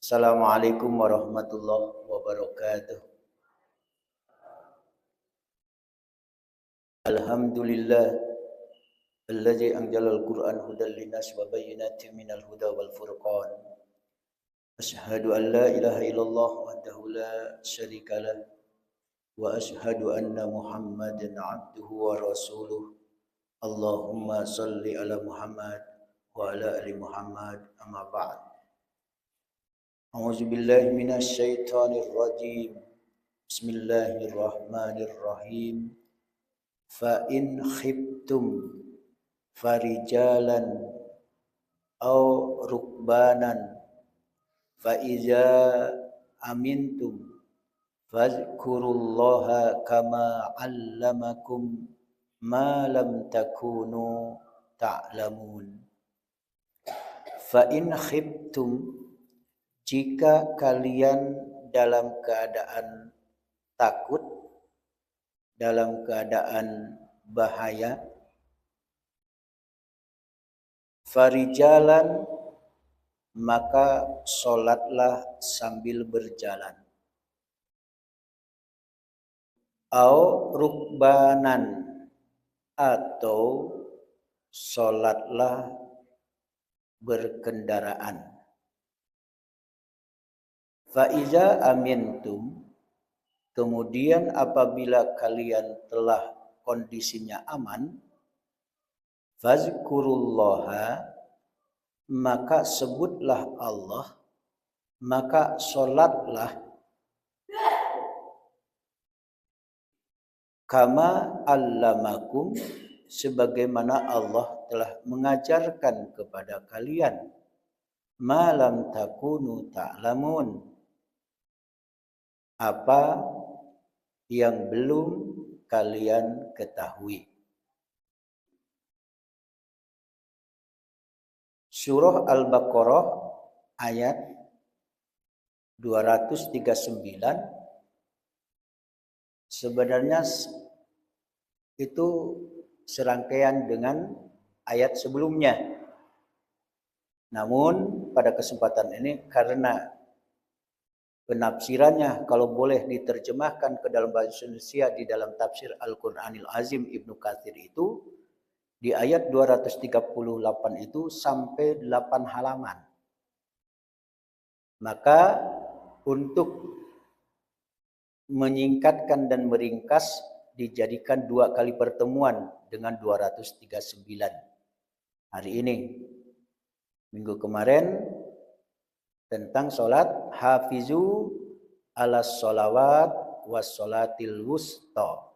Assalamualaikum warahmatullahi wabarakatuh. Alhamdulillah alladzi anzalal Qur'an hudan linnas wa bayyinatin minal huda wal furqan. Asyhadu an la ilaha illallah wahdahu la syarikalah wa asyhadu anna Muhammadan abduhu wa rasuluh. Allahumma salli ala Muhammad wa ala ali Muhammad amma ba'd. A'udzu billahi minasy syaithanir rajim. Bismillahirrahmanirrahim. Fa in khiftum farijalan aw rukbanan fa iza amintum fazkurullaha kama 'allamakum ma lam takunu ta'lamun. Fa in khiftum, jika kalian dalam keadaan takut, dalam keadaan bahaya, farijalan, maka sholatlah sambil berjalan, au rukbanan, atau sholatlah berkendaraan. Faiza amintum, kemudian apabila kalian telah kondisinya aman, fazkurullaha, maka sebutlah Allah, maka sholatlah kama allamakum, sebagaimana Allah telah mengajarkan kepada kalian, ma lam takunu ta'lamun, apa yang belum kalian ketahui. Surah Al-Baqarah ayat 239 sebenarnya itu serangkaian dengan ayat sebelumnya. Namun pada kesempatan ini karena penafsirannya kalau boleh diterjemahkan ke dalam bahasa Indonesia di dalam tafsir Al-Qur'anil Azim Ibnu Katsir itu di ayat 238 itu sampai 8 halaman. Maka untuk menyingkatkan dan meringkas dijadikan 2 kali pertemuan dengan 239. Hari ini, minggu kemarin tentang sholat hafizu ala sholawat was sholatil wusta.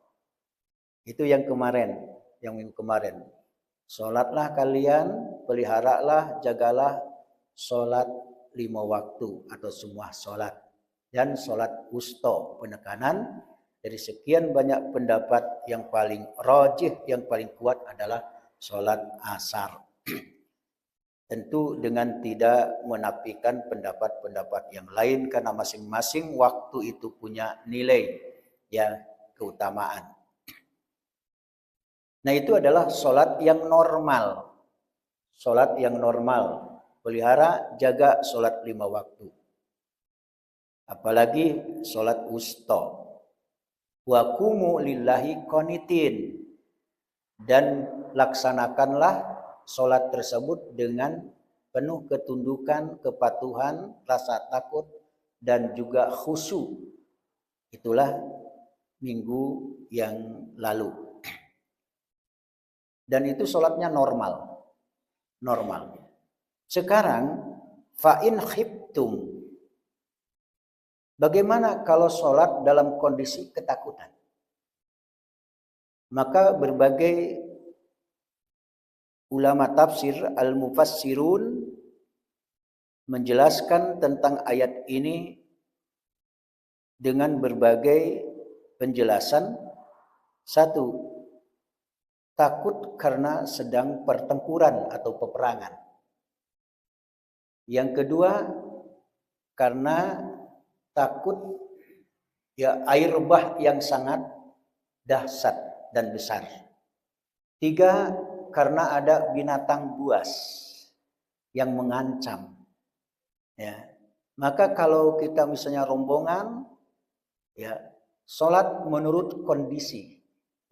Itu yang kemarin, yang minggu kemarin. Sholatlah kalian, peliharalah, jagalah sholat 5 waktu atau semua sholat. Dan sholat wusta, penekanan dari sekian banyak pendapat yang paling rajih, yang paling kuat adalah sholat asar. Tentu dengan tidak menafikan pendapat-pendapat yang lain karena masing-masing waktu itu punya nilai, ya, keutamaan. Nah, itu adalah sholat yang normal. Sholat yang normal. Pelihara, jaga sholat 5 waktu. Apalagi sholat wusta. Wa qumu lillahi qanitin. Dan laksanakanlah sholat tersebut dengan penuh ketundukan, kepatuhan, rasa takut, dan juga khusyuk. Itulah minggu yang lalu. Dan itu sholatnya normal. Sekarang, fa'in khiftum. Bagaimana kalau sholat dalam kondisi ketakutan? Maka berbagai ulama tafsir al-mufassirun menjelaskan tentang ayat ini dengan berbagai penjelasan. 1, takut karena sedang pertempuran atau peperangan. Yang kedua, karena takut ya air bah yang sangat dahsyat dan besar. 3, karena ada binatang buas yang mengancam. Ya. Maka kalau kita misalnya rombongan, ya, sholat menurut kondisi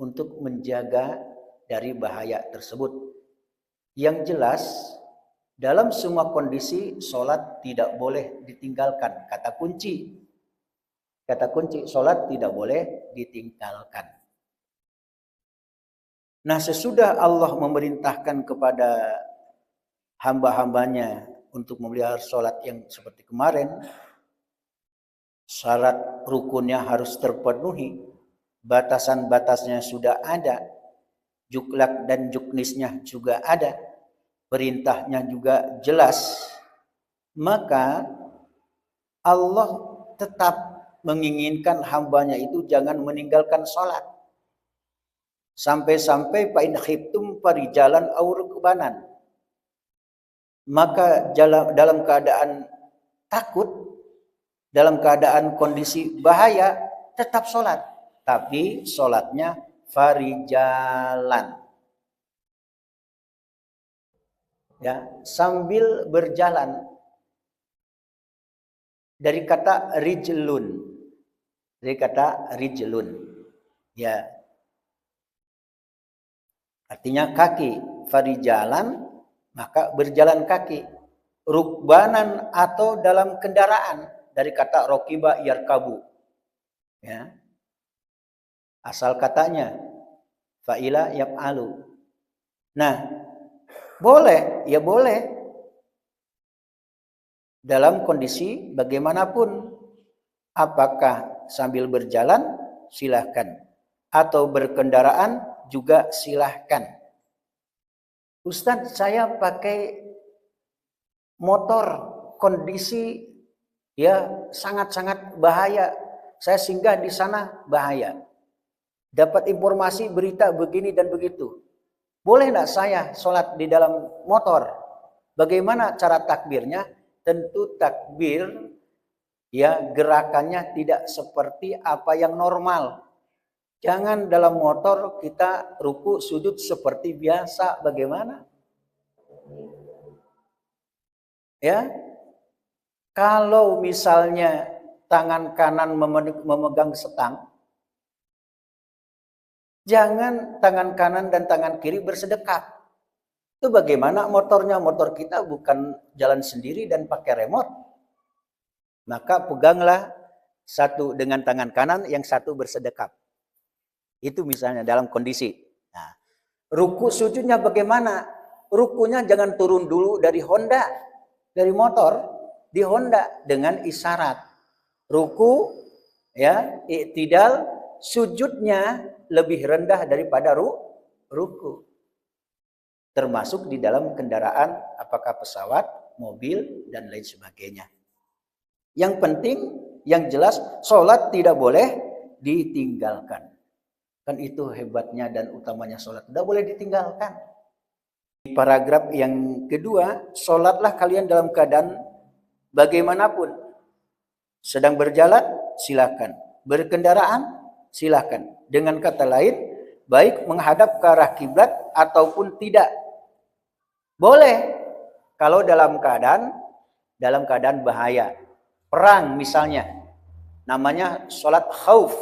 untuk menjaga dari bahaya tersebut. Yang jelas, dalam semua kondisi sholat tidak boleh ditinggalkan. Kata kunci sholat tidak boleh ditinggalkan. Nah, sesudah Allah memerintahkan kepada hamba-hambanya untuk memelihara sholat yang seperti kemarin, syarat rukunnya harus terpenuhi, batasan-batasnya sudah ada, juklak dan juknisnya juga ada, perintahnya juga jelas, maka Allah tetap menginginkan hambanya itu jangan meninggalkan sholat. Sampai-sampai fa in khiftum farijalan aw rukbanan. Maka dalam keadaan takut, dalam keadaan kondisi bahaya, tetap sholat. Tapi sholatnya farijalan. Ya, sambil berjalan. Dari kata rijlun. Ya. Artinya kaki. Farijalan, maka berjalan kaki. Rukbanan atau dalam kendaraan. Dari kata rokiba yarkabu. Ya. Asal katanya. Fa'ila yaf'alu. Nah, boleh. Ya boleh. Dalam kondisi bagaimanapun. Apakah sambil berjalan? Silahkan. Atau berkendaraan? Juga silahkan. Ustadz, saya pakai motor, kondisi ya sangat-sangat bahaya. Saya singgah di sana, bahaya. Dapat informasi berita begini dan begitu. Boleh enggak saya sholat di dalam motor? Bagaimana cara takbirnya? Tentu takbir ya gerakannya tidak seperti apa yang normal. Jangan dalam motor kita ruku sujud seperti biasa. Bagaimana? Ya. Kalau misalnya tangan kanan memegang setang, jangan tangan kanan dan tangan kiri bersedekap. Itu bagaimana motornya? Motor kita bukan jalan sendiri dan pakai remote. Maka peganglah satu dengan tangan kanan, yang satu bersedekap. Itu misalnya dalam kondisi. Nah, ruku sujudnya bagaimana? Rukunya jangan turun dulu dari Honda, dari motor, di Honda dengan isyarat. Ruku, ya, i'tidal, sujudnya lebih rendah daripada ruku. Termasuk di dalam kendaraan, apakah pesawat, mobil, dan lain sebagainya. Yang penting, yang jelas, sholat tidak boleh ditinggalkan. Kan itu hebatnya dan utamanya sholat. Tidak boleh ditinggalkan. Di paragraf yang kedua, sholatlah kalian dalam keadaan bagaimanapun. Sedang berjalan, silakan. Berkendaraan, silakan. Dengan kata lain, baik menghadap ke arah kiblat ataupun tidak. Boleh. Kalau dalam keadaan bahaya. Perang misalnya. Namanya sholat khauf.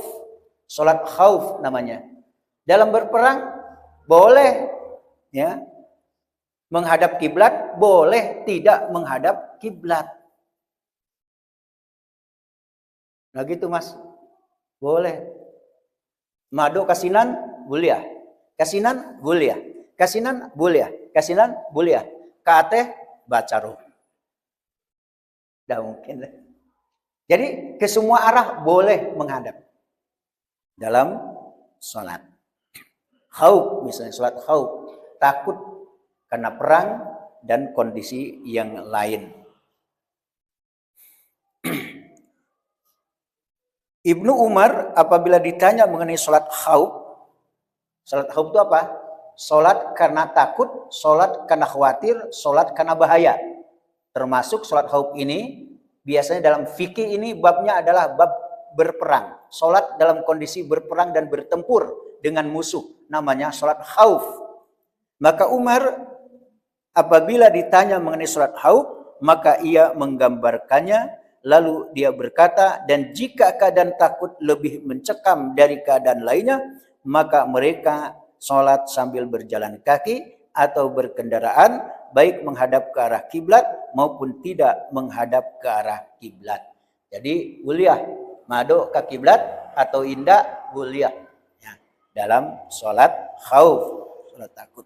Sholat khauf namanya. Dalam berperang boleh ya menghadap kiblat, boleh tidak menghadap kiblat. Nah gitu Mas. Boleh. Mado kasinan buliah. Kasinan buliah. Kasinan buliah. Kasinan buliah. Kate bacaru. Tidak mungkin. Jadi ke semua arah boleh menghadap. Dalam sholat khauf, misalnya sholat khauf, takut karena perang dan kondisi yang lain. Ibnu Umar apabila ditanya mengenai sholat khauf itu apa? Sholat karena takut, sholat karena khawatir, sholat karena bahaya. Termasuk sholat khauf ini biasanya dalam fikih ini babnya adalah bab berperang. Sholat dalam kondisi berperang dan bertempur dengan musuh. Namanya sholat khauf. Maka Umar apabila ditanya mengenai sholat khauf, maka ia menggambarkannya Lalu dia berkata, dan jika keadaan takut lebih mencekam dari keadaan lainnya, maka mereka sholat sambil berjalan kaki atau berkendaraan, baik menghadap ke arah kiblat maupun tidak menghadap ke arah kiblat. Jadi kuliah mado ke kiblat atau indah kuliah ya, dalam sholat khauf, sholat takut.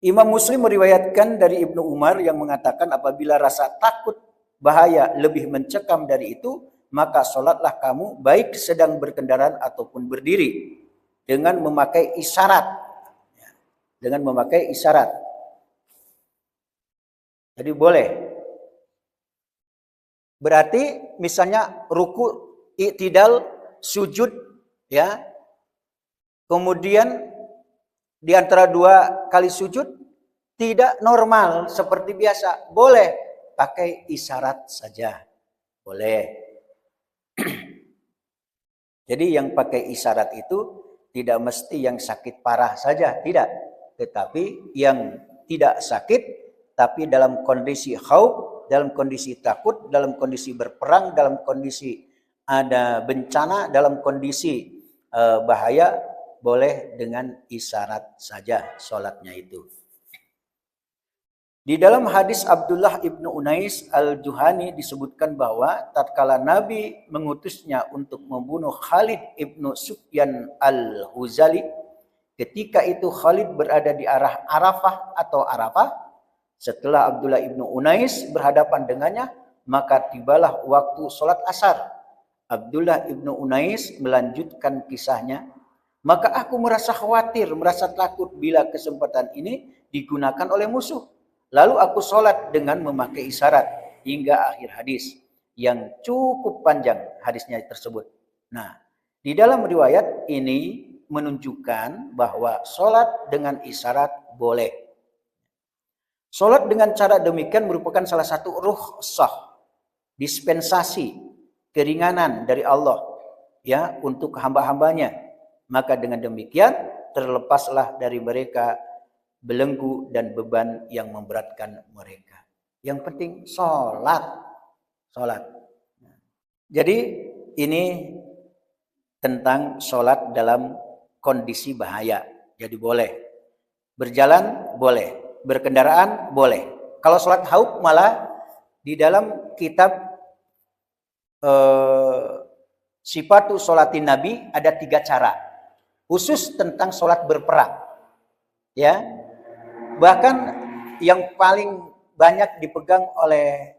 Imam Muslim meriwayatkan dari Ibnu Umar yang mengatakan apabila rasa takut bahaya lebih mencekam dari itu, maka sholatlah kamu baik sedang berkendaraan ataupun berdiri dengan memakai isyarat. Dengan memakai isyarat. Jadi boleh. Berarti misalnya ruku, i'tidal, sujud, ya. Kemudian di antara dua kali sujud tidak normal seperti biasa, boleh pakai isyarat saja, boleh. Jadi yang pakai isyarat itu tidak mesti yang sakit parah saja, tidak, tetapi yang tidak sakit tapi dalam kondisi khauf, dalam kondisi takut, dalam kondisi berperang, dalam kondisi ada bencana, dalam kondisi bahaya, boleh dengan isyarat saja sholatnya itu. Di dalam hadis Abdullah ibnu Unais al-Juhani disebutkan bahwa tatkala Nabi mengutusnya untuk membunuh Khalid ibnu Sufyan al-Huzali, ketika itu Khalid berada di arah Arafah atau Arafah. Setelah Abdullah ibnu Unais berhadapan dengannya, maka tibalah waktu sholat asar. Abdullah ibnu Unais melanjutkan kisahnya. Maka aku merasa khawatir, merasa takut bila kesempatan ini digunakan oleh musuh. Lalu aku sholat dengan memakai isyarat hingga akhir hadis yang cukup panjang hadisnya tersebut. Nah, di dalam riwayat ini menunjukkan bahwa sholat dengan isyarat boleh. Sholat dengan cara demikian merupakan salah satu rukhsah, dispensasi, keringanan dari Allah ya untuk hamba-hambanya. Maka dengan demikian terlepaslah dari mereka belenggu dan beban yang memberatkan mereka. Yang penting sholat. Sholat. Jadi ini tentang sholat dalam kondisi bahaya. Jadi boleh. Berjalan boleh. Berkendaraan boleh. Kalau sholat khauf malah di dalam kitab Sifatu Sholatin Nabi ada 3 cara. Khusus tentang sholat berperang. Ya. Bahkan yang paling banyak dipegang oleh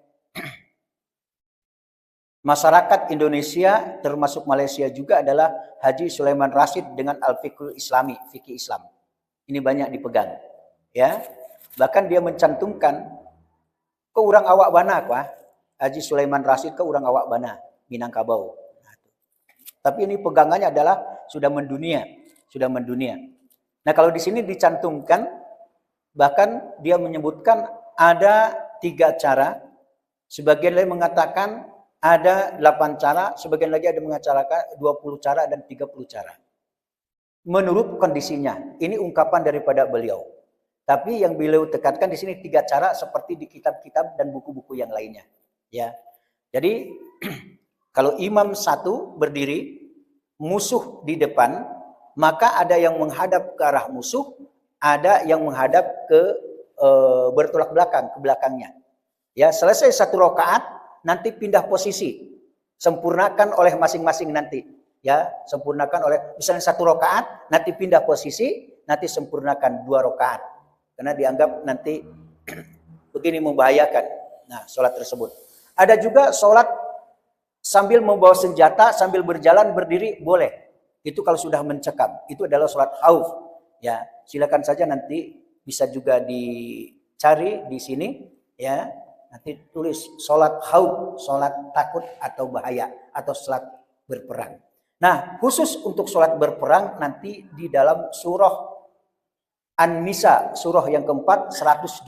masyarakat Indonesia termasuk Malaysia juga adalah Haji Sulaiman Rasyid dengan Al-Fiqhul Islami, fikih Islam. Ini banyak dipegang. Ya. Bahkan dia mencantumkan ke urang awak bana kuah. Haji Sulaiman Rasyid ke urang awak bana Minangkabau. Tapi ini pegangannya adalah sudah mendunia. Nah, kalau di sini dicantumkan, bahkan dia menyebutkan ada 3 cara. Sebagian lain mengatakan ada 8 cara, sebagian lagi ada mengatakan 20 cara dan 30 cara. Menurut kondisinya, ini ungkapan daripada beliau. Tapi yang beliau tekankan di sini 3 cara seperti di kitab-kitab dan buku-buku yang lainnya. Ya, jadi kalau imam satu berdiri, musuh di depan, maka ada yang menghadap ke arah musuh, ada yang menghadap ke bertolak belakang, ke belakangnya. Ya, selesai 1 rakaat, nanti pindah posisi. Sempurnakan oleh masing-masing nanti. Ya, sempurnakan oleh misalnya 1 rakaat, nanti pindah posisi, nanti sempurnakan 2 rakaat. Karena dianggap nanti begini membahayakan. Nah, sholat tersebut. Ada juga sholat sambil membawa senjata, sambil berjalan berdiri boleh. Itu kalau sudah mencekam. Itu adalah sholat khauf. Ya, silakan saja nanti bisa juga dicari di sini. Ya, nanti tulis sholat khauf, sholat takut atau bahaya atau sholat berperang. Nah, khusus untuk sholat berperang nanti di dalam surah An-Nisa, surah yang keempat 102.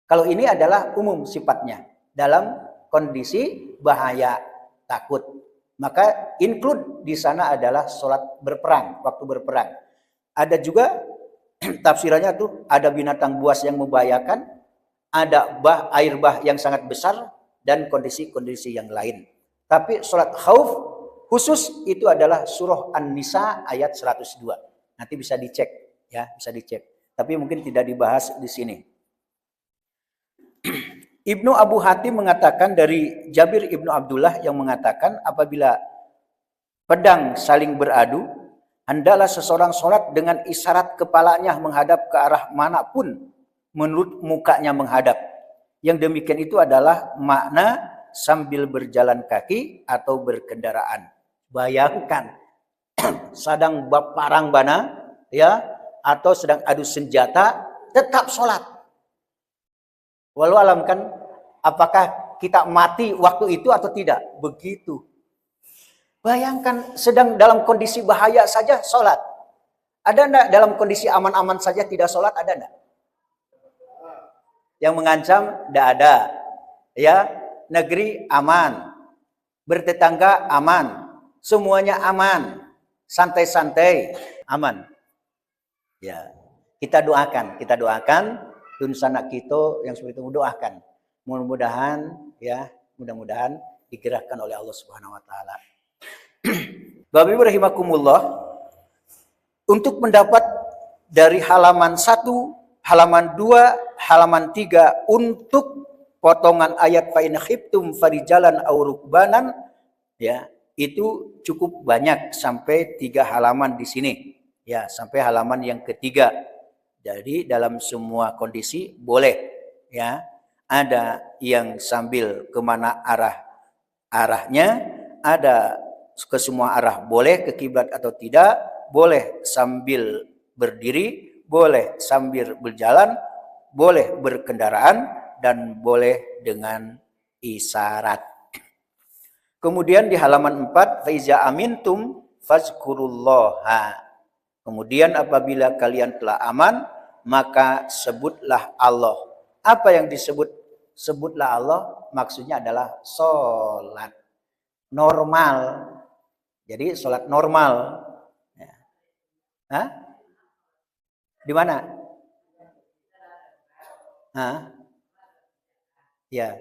Kalau ini adalah umum sifatnya dalam kondisi bahaya, takut. Maka include di sana adalah sholat berperang, waktu berperang. Ada juga tafsirannya tuh ada binatang buas yang membahayakan, ada air bah yang sangat besar, dan kondisi-kondisi yang lain. Tapi sholat khauf khusus itu adalah surah An-Nisa ayat 102. Nanti bisa dicek, ya, bisa dicek. Tapi mungkin tidak dibahas di sini. Ibnu Abu Hatim mengatakan dari Jabir Ibnu Abdullah yang mengatakan apabila pedang saling beradu, hendaklah seseorang sholat dengan isyarat kepalanya menghadap ke arah manapun menurut mukanya menghadap. Yang demikian itu adalah makna sambil berjalan kaki atau berkendaraan. Bayangkan sedang perang bana, ya, atau sedang adu senjata, tetap sholat. Walau alam kan, apakah kita mati waktu itu atau tidak? Begitu. Bayangkan sedang dalam kondisi bahaya saja sholat. Ada enggak dalam kondisi aman-aman saja tidak sholat? Ada enggak? Yang mengancam? Tidak ada. Ya, negeri aman. Bertetangga aman. Semuanya aman. Santai-santai. Aman. Ya, kita doakan. Tun sanak kita yang seperti itu doakan. Mudah-mudahan ya, mudah-mudahan digerakkan oleh Allah Subhanahu wa taala. Bapak Ibu rahimakumullah, untuk mendapat dari halaman 1, halaman 2, halaman 3 untuk potongan ayat fa in khiftum farijalan aw rukbanan, ya, itu cukup banyak sampai 3 halaman di sini. Ya, sampai halaman yang ketiga. Jadi dalam semua kondisi boleh, ya. Ada yang sambil kemana arahnya, ada ke semua arah boleh, ke kiblat atau tidak, boleh sambil berdiri, boleh sambil berjalan, boleh berkendaraan, dan boleh dengan isyarat. Kemudian di halaman 4, faiza amintum fazkurullaha. Kemudian apabila kalian telah aman, maka sebutlah Allah. Apa yang disebut sebutlah Allah? Maksudnya adalah sholat normal. Jadi sholat normal. Hah? Di mana? Hah? Ya.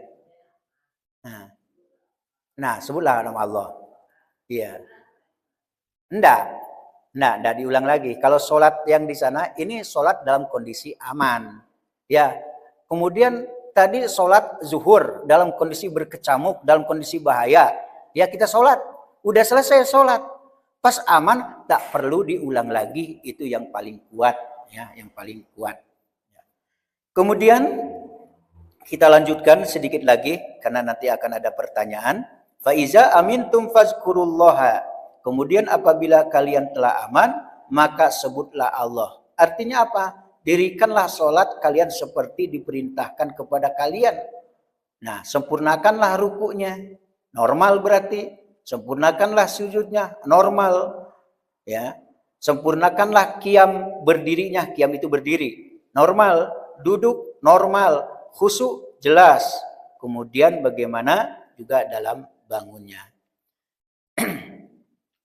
Nah, sebutlah nama Allah. Iya. Enggak diulang lagi. Kalau sholat yang di sana, ini sholat dalam kondisi aman. Ya, kemudian tadi sholat zuhur dalam kondisi berkecamuk, dalam kondisi bahaya. Ya, kita sholat. Udah selesai sholat. Pas aman, tak perlu diulang lagi. Itu yang paling kuat. Ya, yang paling kuat. Kemudian kita lanjutkan sedikit lagi, karena nanti akan ada pertanyaan. Faiza amintum fazkurullaha. Kemudian apabila kalian telah aman, maka sebutlah Allah. Artinya apa? Dirikanlah sholat kalian seperti diperintahkan kepada kalian. Nah, sempurnakanlah rukunya. Normal berarti. Sempurnakanlah sujudnya. Normal. Ya. Sempurnakanlah qiyam berdirinya. Qiyam itu berdiri. Normal. Duduk. Normal. Khusyuk. Jelas. Kemudian bagaimana juga dalam bangunnya.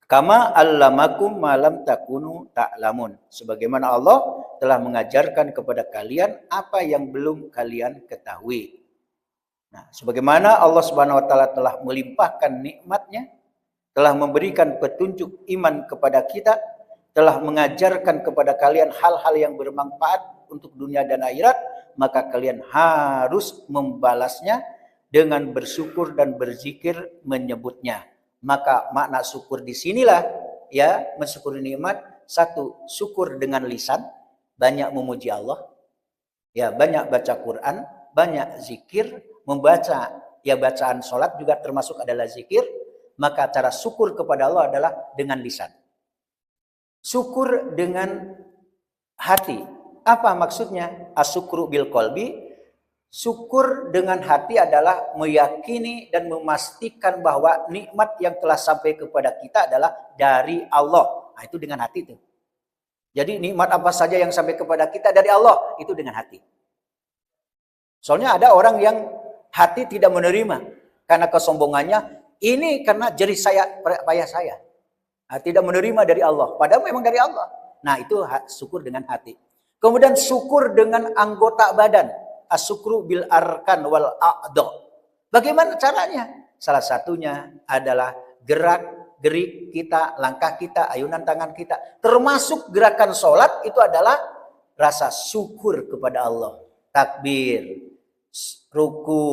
Kama allamakum malam takunu ta'lamun. Sebagaimana Allah telah mengajarkan kepada kalian apa yang belum kalian ketahui. Nah, sebagaimana Allah Subhanahu wa taala telah melimpahkan nikmatnya, telah memberikan petunjuk iman kepada kita, telah mengajarkan kepada kalian hal-hal yang bermanfaat untuk dunia dan akhirat, maka kalian harus membalasnya dengan bersyukur dan berzikir menyebutnya. Maka makna syukur di sinilah, ya, mensyukuri nikmat. 1, syukur dengan lisan, banyak memuji Allah, ya, banyak baca Quran, banyak zikir, membaca, ya, bacaan sholat juga termasuk adalah zikir. Maka cara syukur kepada Allah adalah dengan lisan. Syukur dengan hati. Apa maksudnya? Asyukru bil qalbi. Syukur dengan hati adalah meyakini dan memastikan bahwa nikmat yang telah sampai kepada kita adalah dari Allah. Nah, itu dengan hati itu. Jadi nikmat apa saja yang sampai kepada kita dari Allah, itu dengan hati. Soalnya ada orang yang hati tidak menerima karena kesombongannya, ini karena jerih saya, payah saya. Nah, tidak menerima dari Allah, padahal memang dari Allah. Nah, itu syukur dengan hati. Kemudian syukur dengan anggota badan. Asyukru bil arkan wal a'dha. Bagaimana caranya? Salah satunya adalah gerak-gerik kita, langkah kita, ayunan tangan kita. Termasuk gerakan sholat itu adalah rasa syukur kepada Allah. Takbir, ruku,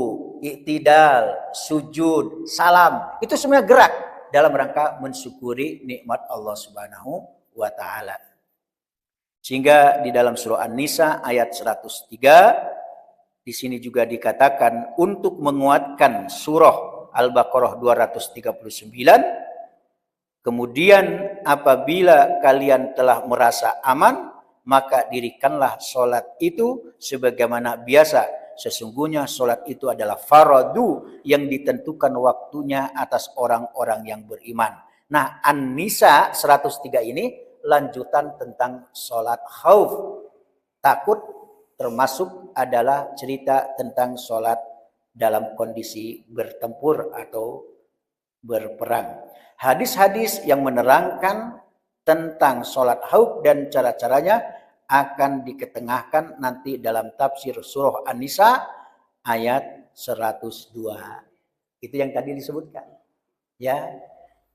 iktidal, sujud, salam. Itu semua gerak dalam rangka mensyukuri nikmat Allah Subhanahu wa ta'ala. Sehingga di dalam surah An-Nisa ayat 103 di sini juga dikatakan untuk menguatkan surah Al-Baqarah 239, kemudian apabila kalian telah merasa aman, maka dirikanlah sholat itu sebagaimana biasa. Sesungguhnya sholat itu adalah faradu yang ditentukan waktunya atas orang-orang yang beriman. Nah, An-Nisa 103 ini lanjutan tentang sholat khauf. Takut termasuk adalah cerita tentang sholat dalam kondisi bertempur atau berperang. Hadis-hadis yang menerangkan tentang sholat khauf dan cara-caranya akan diketengahkan nanti dalam tafsir surah An-Nisa ayat 102. Itu yang tadi disebutkan. Ya,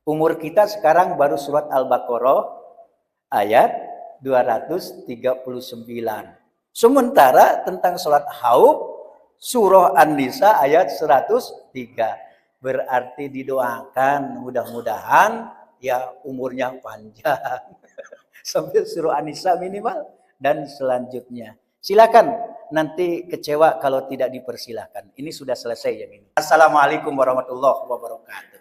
umur kita sekarang baru surat Al-Baqarah ayat 239. Sementara tentang sholat khauf surah An-Nisa ayat 103. Berarti didoakan mudah-mudahan ya umurnya panjang. Sampai surah An-Nisa minimal dan selanjutnya. Silakan, nanti kecewa kalau tidak dipersilahkan. Ini sudah selesai yang ini. Assalamualaikum warahmatullahi wabarakatuh.